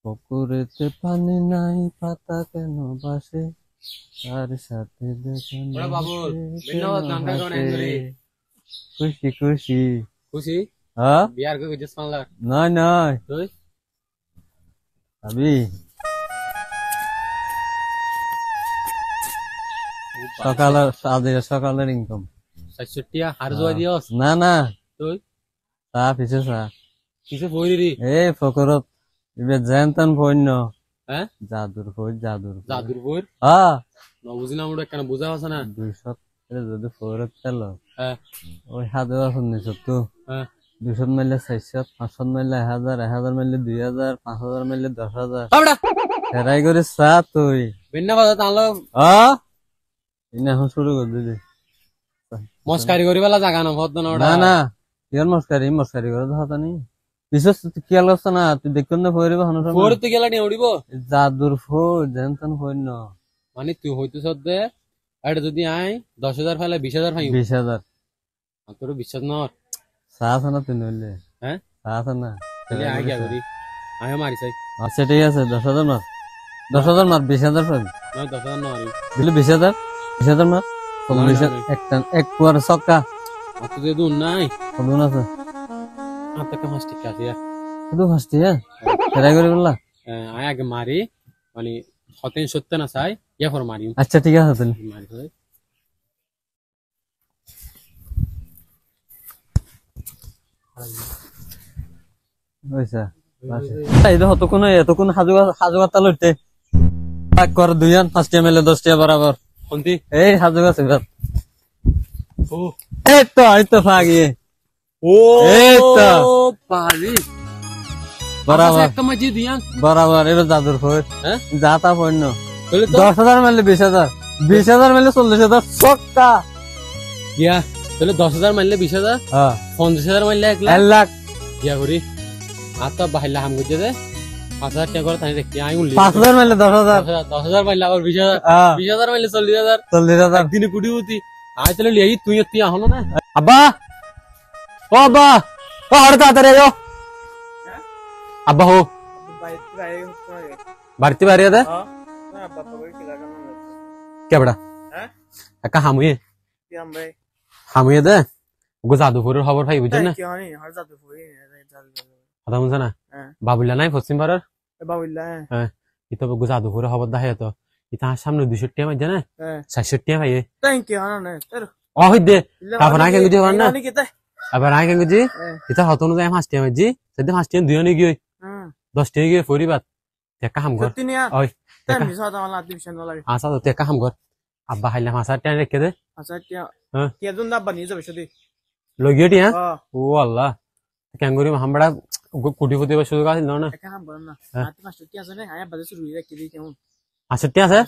পুকুরেতে পানি নাই পাতা কেন বাসে তার সাথে দেখা খুশি খুশি খুশি হ্যাঁ বিয়ার কই গেছিস মানলা নাই নাই তুই আবি সকালের ইনকাম 60 টাকা হার জয় দিওস না না তুই তা পিছে কিসে বইরি এই ফকরত ইবে জানতান ফইন হ্যাঁ জাদুর জাদুর বই হ্যাঁ ন বুঝিলাম ওটা কেন বুঝা আছে না 200 এর যদি ফরত পেল হ্যাঁ ওই হাতে আছে নিছত তো হ্যাঁ 200 মাইলে 400 500 মাইলে 1000 1000 মাইলে 2000 5000 মাইলে 10000 বাবড়া হেরাই করে চা তুই বিন্না বাজা তাহলে ইনা এখন শুরু করে দিলি মস্কারি করিবেলা জাগা না ভদ্দ না ওটা না না ইয়ার মস্কারি করে ধরতা নি বিশেষ তুই কি আলোচ না তুই দেখুন না ফরিব হন ফোরতে গেলা নি উড়িব জাদুর ফো জানতান ফইন মানে তুই হইতো সদ্দে এটা যদি আই 10000 ফাইলে 20000 ফাইম 20000 তোর বিশ্বাস নর চা আছে না তুই নইলে হ্যাঁ চা আছে না তাহলে আই গিয়া করি আয় মারি চাই আচ্ছা ঠিক আছে 10000 মার 10000 মার 20000 পাবি নয় 10000 না মারি দিলে 20000 মার 40 একটা এক পুয়ার সক্কা অত যে দুন নাই কমন আছে আত্তা কা মাস ঠিক আছে শুধু ফাস্টি হ্যাঁ ট্রাই করে বললা আয় আগে মারি মানে হতেন সত্য না চাই ইয়া ফর মারি আচ্ছা ঠিক আছে তাহলে মারি হয় হইছে এই দেখো এতক্ষণ হাজুগাতা লইতে এক কর দুইয়ান 5 টাকা মেলে 10 টাকা বরাবর কোনটি এই হাজুগাছে বিরাট ও এই তো ফাগিয়ে ও এই তো পারি বরাবর একটা মাঝে দিয়ান বরাবর এর জাদুর ফোর হ্যাঁ যাতা পণ্য তাহলে তো 10000 মেলে 20000 20000 মেলে 40000 সক্কা ইয়া তাহলে 10000 মারলে 20000 হ্যাঁ 50000 মারলে 1 1 লাখ ইয়া করি আতা বাহিলা হাম গজে দে 5000 টাকা করে তাই দেখি আই উলি 5000 মেলে 10000 10000 মারলে আবার 20000 20000 মারলে 40000 40000 দিনে কুড়িউতি আই তাহলে লিয়ে তুই তুই হলো না আব্বা ও আব্বা ও আর তাড়াতাড়ি আয় আব্বা হো বাড়িতে বাইরে দে কে বড়া একা হামুয়ে হামুয়ে দে গো জাদুপুরের খবর ভাই বুঝছেন না কথা বুঝছ না বাবুল্লা নাই পশ্চিম পাড়ার হ্যাঁ ইতো গো জাদুপুরের খবর দেখাই তো ইতা সামনে 200 টাকা মাঝে না 60 টাকা ভাই ও হই দে তারপর আগে গুজি হন না আবার আগে গুজি ইতা হতন যায় 5 টাকা মাঝি সেদিন 5 টাকা দুইও নি গই 10 টাকা গিয়ে ফরিবাত টেকা হাম কর ওই আচ্ছা তো টেকা হাম কর আব্বা হাইলা 5000 টাকা রেখে দে 5000 টাকা কে জন দাব্বা নিয়ে যাবে শুধু লগিয়ে টিয়া ও আল্লাহ কেন করি হামড়া কোটিপতি বা সুযোগ আছে না একটা কাম করুন না আতি 500 টাকা আছে না আয়া বাজে শুরু রাখি দিই কেমন 50 টাকা আছে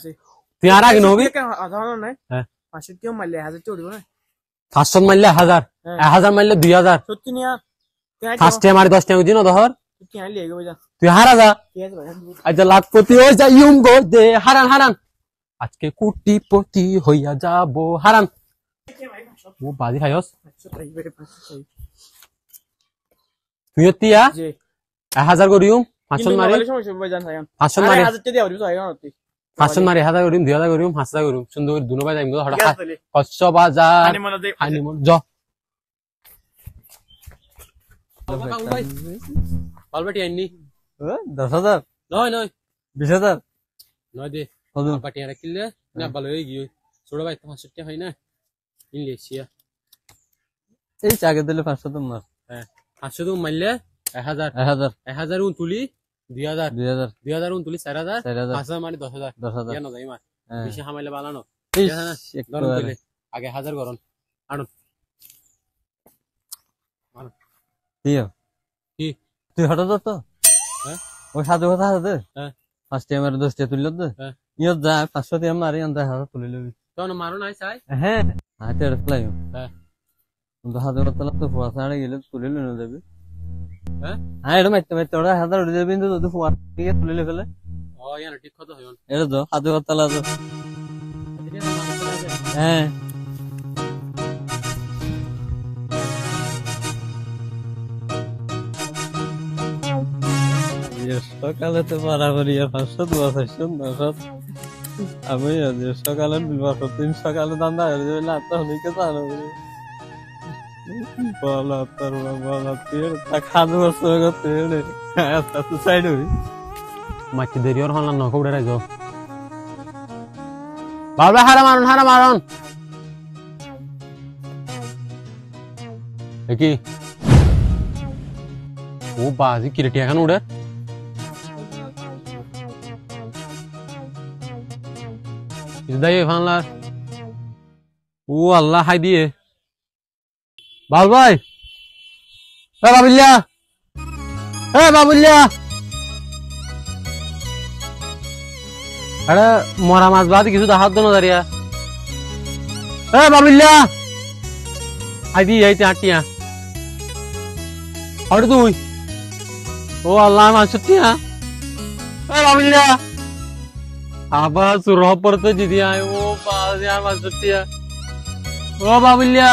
তুই আর আগে নবি আধার নাই 500 টাকা মারলে 1000 টাকা উঠবে না 500 মারলে 1000 1000 মারলে 2000 সত্যি নিয়া 5 টাকা মারি 10 টাকা দিন ধর তুই আইলি এগো যা তুই হারা যা আচ্ছা লাখপতি হয়ে যা ইউম গো দে হারান আজকে কোটিপতি হইয়া যাবো হারান ও বাজি খাইস তুই তিয়া 1000 করিম 500 মারি 500 মারি 500 মারি 1000 করিম 2000 করিম 5000 করিম সুন্দর দুনো বাজাই মতো হড়া কষ্ট বাজার হানিমুন জ বালবাটি আইনি 10000 নয় 20000 নয় দে বালবাটি আর কিনলে না ভালো হয়ে গিয়ে ছোট ভাই 500 টাকা হয় না ইংলিশিয়া এই চাগে দিলে 500 তোমার হ্যাঁ 500 তুমি মারলে 1000 উন তুলি 2000 উন তুলি 4000 5000 মানে 10000 কেন যাই মা বেশি হামাইলে বালানো আগে 1000 করুন আনুন কি তুই হঠাৎ তো ওই সাধু কথা আছে 5 টাকা মারি 10 টাকা তুলল তো ইয়ত যা 500 টাকা মারি আনতে 1000 তুলে লবি তখন মারো নাই চাই হ্যাঁ হাতে ফ্লাই কিন্তু হাতে কথা তো ফুয়া ছাড়ে গেলে তুলে লই যাবে হ্যাঁ এটা মাইতে ওরা 1000 উঠে যাবে কিন্তু যদি ফুয়া দিয়ে তুলে ফেলে ও ইয়ার ঠিক কথা হইন এটা তো হাতে কথা লাগবে হ্যাঁ সকালে তো বাড়াবাড়ি 500 200 900 আমি সকালে 3 সকালে দান্দা হইলে তো হইকে জানো বলা তোর বলা তুই তা খাদু সঙ্গ তুই আস্তে আস্তে সাইড হই মাটি দেরি আর হল না কোড়ে রাইজো বাবা হারা মারুন কি ও বাজি কিরটি এখন উড়ে ইদাই ফানলা ও আল্লাহ হাই দিয়ে বাল ভাই এ বাবুল্লা আরে মরা মাছ বাদ কিছু তো হাত দোনো দাঁড়িয়া এ বাবুল্লা হাই দিয়ে যাইতে আটিয়া আর তুই ও আল্লাহ মাসুটিয়া এ বাবুল্লা আবার সুরহ পড়তে জিদি আয় ও বাজে মাসুটিয়া ও বাবুল্লা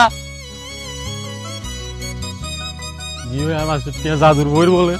জিও মাসুটিয়া জাদুর বই বলে